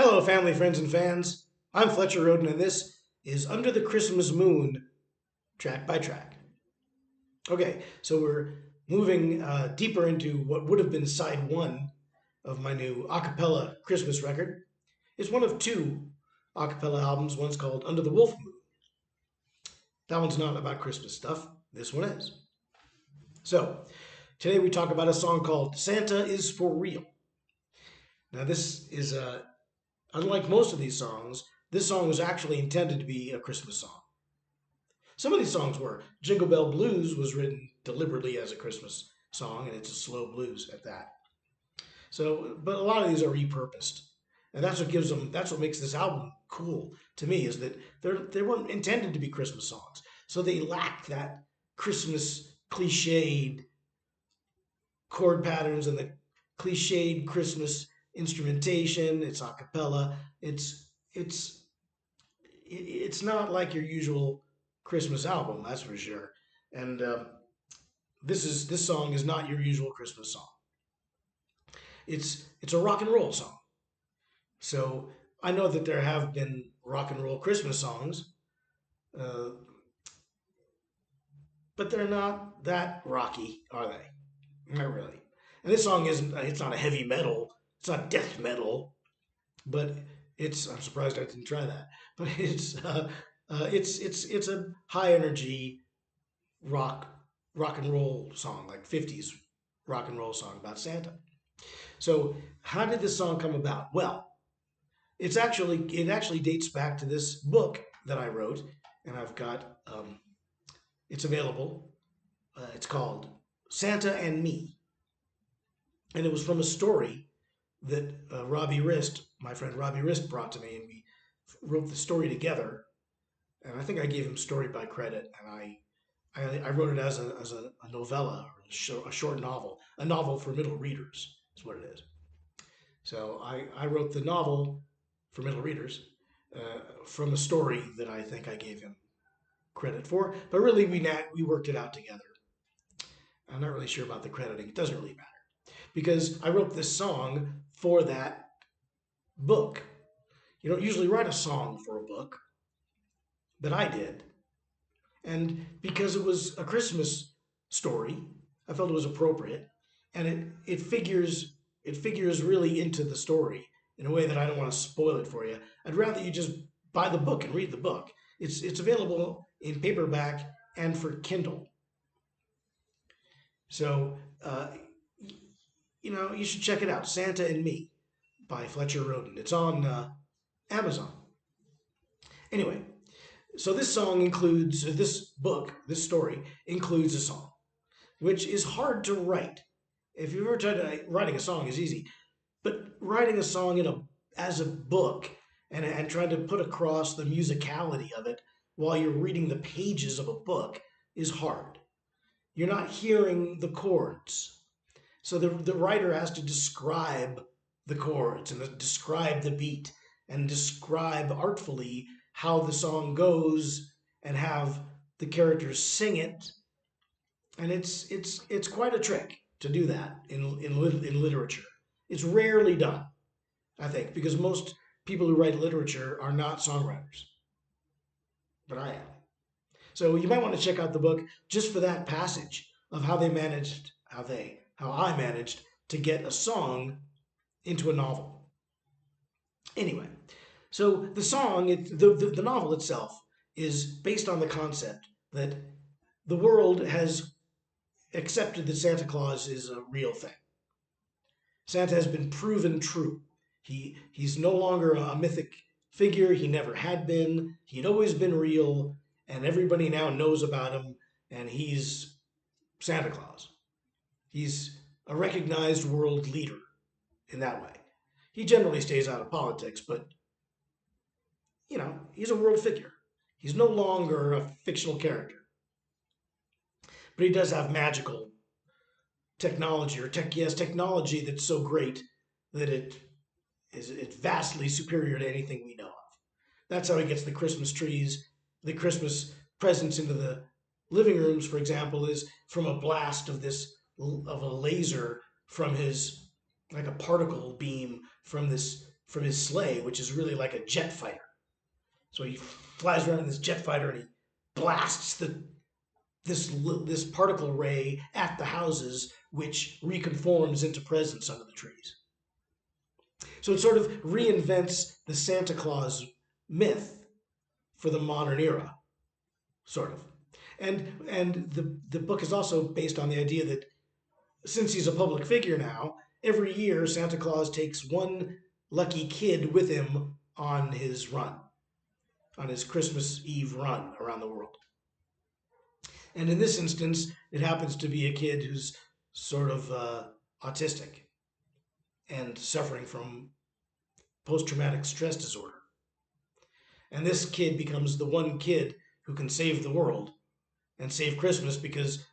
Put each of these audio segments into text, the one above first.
Hello, family, friends, and fans. I'm Fletcher Rhoden, and this is Under the Christmas Moon, track by track. Okay, so we're moving deeper into what would have been side one of my new a cappella Christmas record. It's one of two a cappella albums. One's called Under the Wolf Moon. That one's not about Christmas stuff. This one is. So, today we talk about a song called Santa is for Real. Now, this is unlike most of these songs, this song was actually intended to be a Christmas song. Some of these songs were. Jingle Bell Blues was written deliberately as a Christmas song, and it's a slow blues at that. So, but a lot of these are repurposed, and that's what makes this album cool to me, is that they weren't intended to be Christmas songs, so they lack that Christmas cliched chord patterns and the cliched Christmas instrumentation. It's a cappella. It's it's not like your usual Christmas album, that's for sure. And this song is not your usual Christmas song. It's a rock and roll song. So I know that there have been rock and roll Christmas songs, uh, but they're not that rocky, are they? Not really. And this song isn't. It's not a heavy metal. It's not death metal, but it's. I'm surprised I didn't try that. But it's a high energy rock rock and roll song, like 50s rock and roll song about Santa. So how did this song come about? Well, it actually dates back to this book that I wrote, and I've got it's available. It's called Santa and Me, and it was from a story that Robbie Rist, my friend Robbie Rist, brought to me, and we wrote the story together. And I think I gave him story by credit, and I wrote it as a novella, or a short novel, a novel for middle readers is what it is. So I wrote the novel for middle readers from a story that I think I gave him credit for, but really we worked it out together. I'm not really sure about the crediting. It doesn't really matter because I wrote this song for that book. You don't usually write a song for a book, but I did. And because it was a Christmas story, I felt it was appropriate, and it figures really into the story in a way that I don't want to spoil it for you. I'd rather you just buy the book and read the book. It's available in paperback and for Kindle. So you should check it out. Santa and Me by Fletcher Rhoden. It's on Amazon. Anyway, so this story includes a song, which is hard to write. If you've ever tried to writing a song is easy, but writing a song as a book and trying to put across the musicality of it while you're reading the pages of a book is hard. You're not hearing the chords. So the writer has to describe the chords and describe the beat and describe artfully how the song goes and have the characters sing it. And it's quite a trick to do that in literature. It's rarely done, I think, because most people who write literature are not songwriters, but I am. So you might want to check out the book just for that passage of how I managed to get a song into a novel. Anyway, so the novel itself is based on the concept that the world has accepted that Santa Claus is a real thing. Santa has been proven true. He's no longer a mythic figure. He never had been. He'd always been real, and everybody now knows about him. And he's Santa Claus. He's a recognized world leader in that way. He generally stays out of politics, but he's a world figure. He's no longer a fictional character, but he does have magical technology, he has technology that's so great that it's vastly superior to anything we know of. That's how he gets the Christmas trees, the Christmas presents into the living rooms, for example, is from a blast of a laser from his, like a particle beam from this from his sleigh, which is really like a jet fighter. So he flies around in this jet fighter and he blasts this particle ray at the houses, which reconforms into presents under the trees. So it sort of reinvents the Santa Claus myth for the modern era, sort of. And the book is also based on the idea that since he's a public figure now, every year Santa Claus takes one lucky kid with him on his run, on his Christmas Eve run around the world. And in this instance, it happens to be a kid who's sort of autistic and suffering from post traumatic stress disorder. And this kid becomes the one kid who can save the world and save Christmas because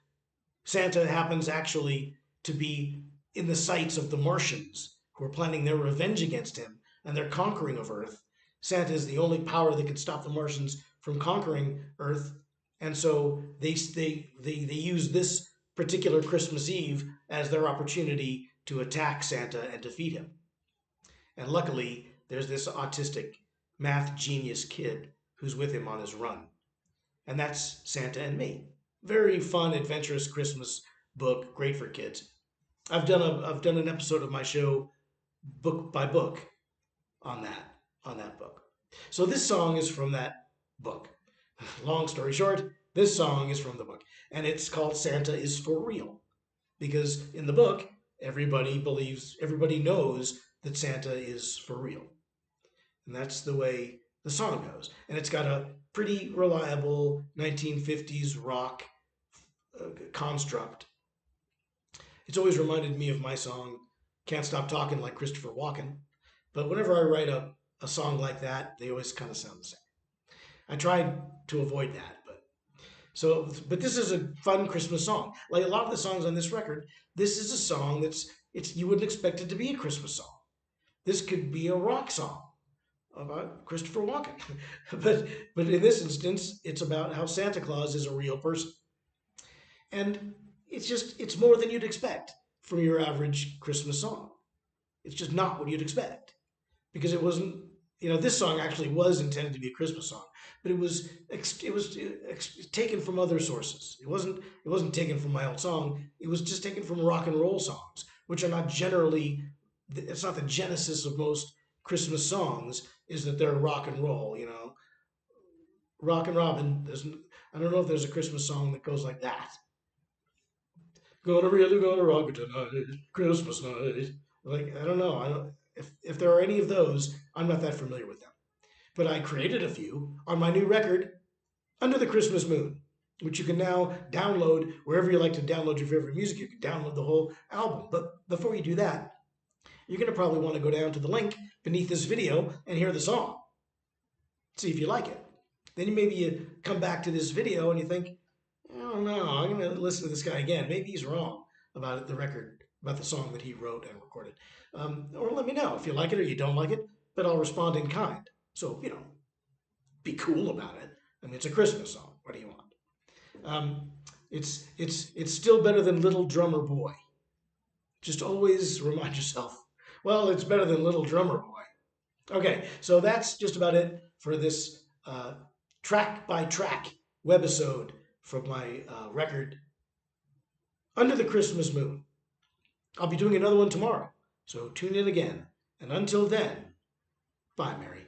Santa happens actually to be in the sights of the Martians who are planning their revenge against him and their conquering of Earth. Santa is the only power that can stop the Martians from conquering Earth, and so they use this particular Christmas Eve as their opportunity to attack Santa and defeat him. And luckily, there's this autistic math genius kid who's with him on his run, and that's Santa and Me. Very fun, adventurous Christmas book, great for kids. I've done an episode of my show book by book on that book. So this song is from that book. Long story short, this song is from the book, and it's called Santa is for Real, because in the book everybody knows that Santa is for real, and that's the way the song goes. And it's got a pretty reliable 1950s rock construct. It's always reminded me of my song Can't Stop Talking Like Christopher Walken, but whenever I write a song like that, they always kind of sound the same. I tried to avoid that, but this is a fun Christmas song. Like a lot of the songs on this record, this is a song it's you wouldn't expect it to be a Christmas song. This could be a rock song about Christopher Walken, but in this instance, it's about how Santa Claus is a real person, and it's more than you'd expect from your average Christmas song. It's just not what you'd expect because it wasn't. This song actually was intended to be a Christmas song, but it was taken from other sources. It wasn't taken from my old song. It was just taken from rock and roll songs, which are not generally. It's not the genesis of most Christmas songs. Is that they're rock and roll? Rock and Robin. I don't know if there's a Christmas song that goes like that. Gonna rock it tonight, Christmas night. Like I don't know. I don't. If there are any of those, I'm not that familiar with them. But I created a few on my new record, Under the Christmas Moon, which you can now download wherever you like to download your favorite music. You can download the whole album. But before you do that, you're going to probably want to go down to the link beneath this video and hear the song. See if you like it. Then maybe you come back to this video and you think, I don't know, I'm going to listen to this guy again. Maybe he's wrong about the record, about the song that he wrote and recorded. Or let me know if you like it or you don't like it, but I'll respond in kind. So, be cool about it. I mean, it's a Christmas song. What do you want? It's still better than Little Drummer Boy. Just always remind yourself, well, it's better than Little Drummer Boy. Okay, so that's just about it for this track by track webisode from my record, Under the Christmas Moon. I'll be doing another one tomorrow, so tune in again. And until then, bye, Mary.